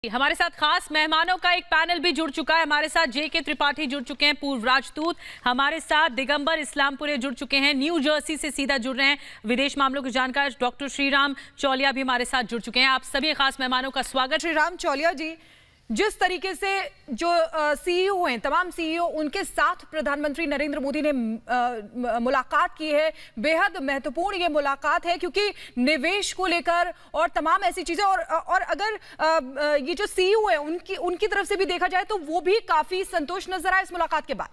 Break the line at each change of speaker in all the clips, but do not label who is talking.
हमारे साथ खास मेहमानों का एक पैनल भी जुड़ चुका है। हमारे साथ जेके त्रिपाठी जुड़ चुके हैं, पूर्व राजदूत। हमारे साथ दिगंबर इस्लामपुरे जुड़ चुके हैं, न्यू जर्सी से सीधा जुड़ रहे हैं, विदेश मामलों के जानकार डॉक्टर श्रीराम चौलिया भी हमारे साथ जुड़ चुके हैं। आप सभी खास मेहमानों का स्वागत।
श्रीराम चौलिया जी, जिस तरीके से जो सीईओ हैं, तमाम सीईओ, उनके साथ प्रधानमंत्री नरेंद्र मोदी ने मुलाकात की है, बेहद महत्वपूर्ण ये मुलाकात है क्योंकि निवेश को लेकर और तमाम ऐसी चीजें और अगर ये जो सीईओ है उनकी तरफ से भी देखा जाए तो वो भी काफी संतोष नजर आया इस मुलाकात के बाद।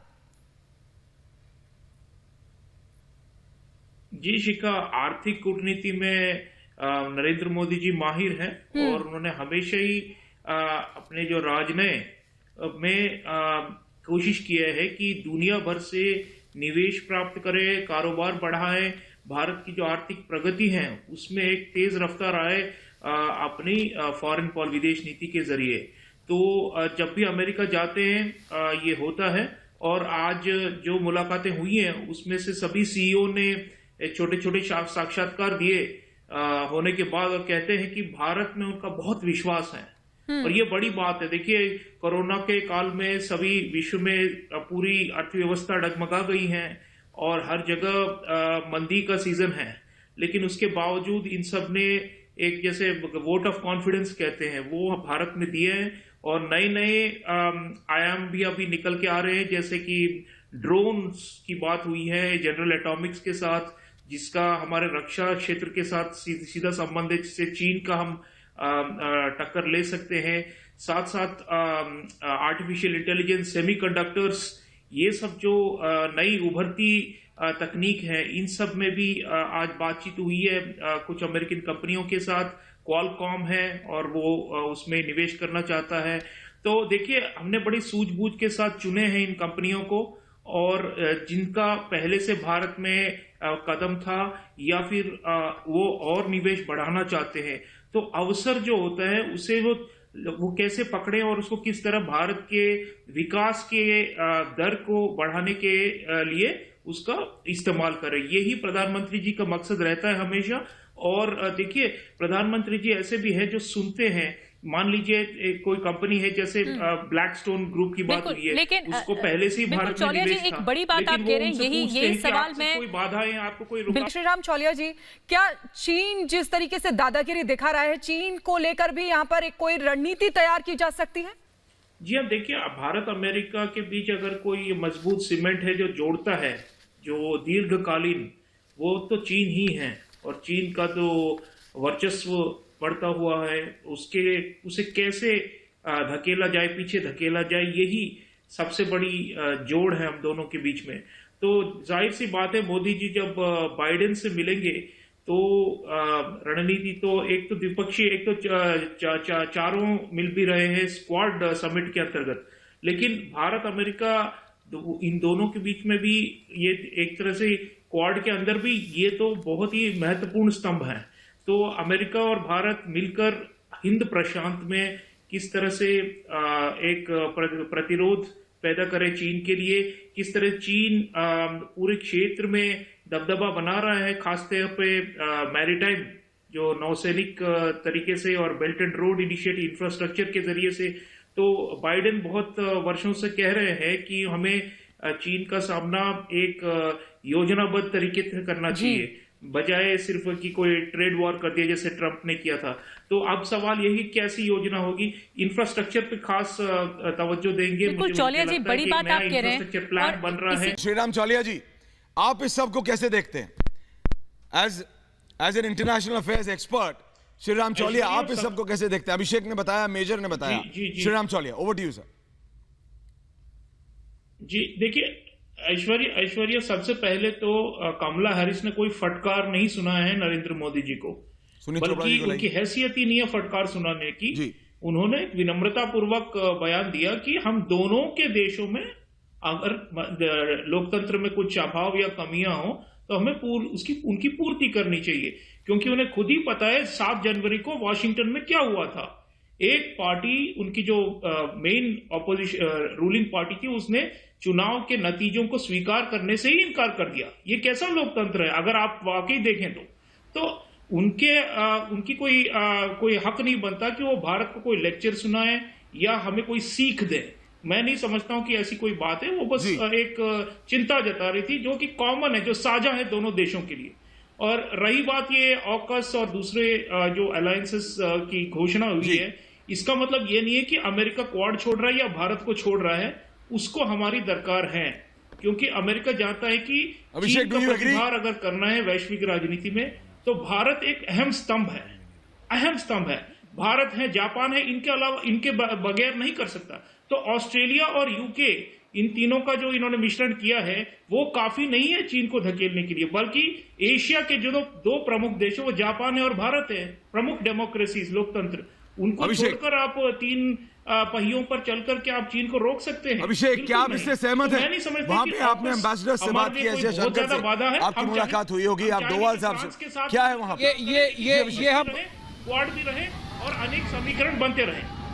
जी शिखा, आर्थिक कूटनीति में नरेंद्र मोदी जी माहिर हैं और उन्होंने हमेशा ही अपने जो राजनय में कोशिश किया है कि दुनिया भर से निवेश प्राप्त करे, कारोबार बढ़ाए, भारत की जो आर्थिक प्रगति है उसमें एक तेज रफ्तार आए अपनी फॉरेन पॉलिसी विदेश नीति के जरिए। तो जब भी अमेरिका जाते हैं ये होता है और आज जो मुलाकातें हुई हैं उसमें से सभी सीईओ ने छोटे छोटे साक्षात्कार दिए होने के बाद और कहते हैं कि भारत में उनका बहुत विश्वास है और ये बड़ी बात है। देखिए, कोरोना के काल में सभी विश्व में पूरी अर्थव्यवस्था डगमगा गई है और हर जगह मंदी का सीजन है, लेकिन उसके बावजूद इन सब ने एक जैसे वोट ऑफ कॉन्फिडेंस कहते हैं वो भारत में दिए हैं और नए नए आयाम भी अभी निकल के आ रहे हैं, जैसे कि ड्रोन्स की बात हुई है जनरल एटॉमिक्स के साथ, जिसका हमारे रक्षा क्षेत्र के साथ सीधा संबंध है, जिससे चीन का हम टक्कर ले सकते हैं। साथ साथ आर्टिफिशियल इंटेलिजेंस, सेमीकंडक्टर्स, ये सब जो नई उभरती तकनीक है, इन सब में भी आज बातचीत हुई है कुछ अमेरिकन कंपनियों के साथ। क्वालकॉम है और वो उसमें निवेश करना चाहता है। तो देखिए, हमने बड़ी सूझबूझ के साथ चुने हैं इन कंपनियों को और जिनका पहले से भारत में कदम था या फिर वो और निवेश बढ़ाना चाहते हैं, तो अवसर जो होता है उसे वो कैसे पकड़े और उसको किस तरह भारत के विकास के दर को बढ़ाने के लिए उसका इस्तेमाल करें, यही प्रधानमंत्री जी का मकसद रहता है हमेशा। और देखिए, प्रधानमंत्री जी ऐसे भी है जो सुनते हैं। मान लीजिए कोई कंपनी है जैसे ब्लैकस्टोन ग्रुप की बात हुई है, लेकिन उसको पहले से ही भारत में निवेश था।
एक बड़ी बात आप कह रहे हैं, यही सवाल में
कोई बाधा है आपको कोई
श्रीराम चौलिया जी, क्या चीन जिस तरीके से दादागिरी दिखा रहा है, चीन को लेकर भी यहाँ पर एक कोई रणनीति तैयार की जा सकती है?
जी हाँ, देखिए, भारत अमेरिका के बीच अगर कोई मजबूत सीमेंट है जो जोड़ता है, जो दीर्घकालीन, वो तो चीन ही है और चीन का तो वर्चस्व बढ़ता हुआ है, उसे कैसे धकेला जाए, पीछे धकेला जाए, यही सबसे बड़ी जोड़ है हम दोनों के बीच में। तो जाहिर सी बात है, मोदी जी जब बाइडेन से मिलेंगे तो रणनीति तो एक तो द्विपक्षीय, एक तो चारों मिल भी रहे हैं स्क्वाड समिट के अंतर्गत, लेकिन भारत अमेरिका इन दोनों के बीच में भी ये एक तरह से क्वाड के अंदर भी ये तो बहुत ही महत्वपूर्ण स्तंभ है। तो अमेरिका और भारत मिलकर हिंद प्रशांत में किस तरह से एक प्रतिरोध पैदा करे चीन के लिए, किस तरह चीन पूरे क्षेत्र में दबदबा बना रहा है, खासतौर पे मैरीटाइम जो नौसैनिक तरीके से और belt and road initiative infrastructure के जरिए से। तो बाइडेन बहुत वर्षों से कह रहे हैं कि हमें चीन का सामना एक योजनाबद्ध तरीके से करना चाहिए, बजाय सिर्फ कि कोई ट्रेड वॉर कर दिया जैसे ट्रंप ने किया था। तो अब सवाल यही, कैसी योजना होगी, इंफ्रास्ट्रक्चर पे खास तवज्जो देंगे।
बिल्कुल चौलिया जी, बड़ी बात आप कह रहे हैं,
इंफ्रास्ट्रक्चर प्लान बन रहा है।
श्रीराम चौलिया जी, आप इस सब को कैसे देखते हैं as an international affairs expert? Sriram Chaulia, आप इस सब को कैसे देखते हैं? अभिषेक ने बताया, मेजर ने बताया, Shriram Chaulia, over to you sir.
जी देखिए, ऐश्वर्या, सबसे पहले तो कमला हैरिस ने कोई फटकार नहीं सुना है नरेंद्र मोदी जी को, बल्कि उनकी हैसियत ही नहीं है फटकार सुनाने की। उन्होंने विनम्रता पूर्वक बयान दिया कि हम दोनों के देशों में अगर लोकतंत्र में कुछ अभाव या कमियां हो तो हमें उनकी पूर्ति करनी चाहिए, क्योंकि उन्हें खुद ही पता है 7 जनवरी को वॉशिंगटन में क्या हुआ था। एक पार्टी, उनकी जो मेन ऑपोजिशन रूलिंग पार्टी थी, उसने चुनाव के नतीजों को स्वीकार करने से ही इनकार कर दिया। ये कैसा लोकतंत्र है अगर आप वाकई देखें तो उनकी कोई हक नहीं बनता कि वो भारत को कोई लेक्चर सुनाए या हमें कोई सीख दे। मैं नहीं समझता हूं कि ऐसी कोई बात है। वो बस एक चिंता जता रही थी जो कि कॉमन है, जो साझा है दोनों देशों के लिए। और रही बात ये ऑकस और दूसरे जो अलायंसेस की घोषणा हुई है, इसका मतलब ये नहीं है कि अमेरिका क्वाड छोड़ रहा है या भारत को छोड़ रहा है। उसको हमारी दरकार है, क्योंकि अमेरिका जानता है कि चीन का प्रतिहार अगर करना है वैश्विक राजनीति में, तो भारत एक अहम स्तंभ है। भारत है, जापान है, इनके अलावा इनके बगैर नहीं कर सकता। तो ऑस्ट्रेलिया और यूके, इन तीनों का जो इन्होंने मिश्रण किया है वो काफी नहीं है चीन को धकेलने के लिए, बल्कि एशिया के जो दो प्रमुख देश वो जापान है और भारत है, प्रमुख डेमोक्रेसीज, लोकतंत्र। उनको छोड़कर आप तीन पहियों पर चलकर क्या आप चीन को रोक सकते हैं?
अभिषेक, क्या आप इससे सहमत हैं?
मैं नहीं समझता
वहां पे आपने एम्बेसडर से बात की है, जयशंकर से आपकी मुलाकात हुई होगी, आप डोवाल साहब से, क्या है वहां पे?
ये हम क्वाड भी रहे और अनेक समीकरण बनते रहे।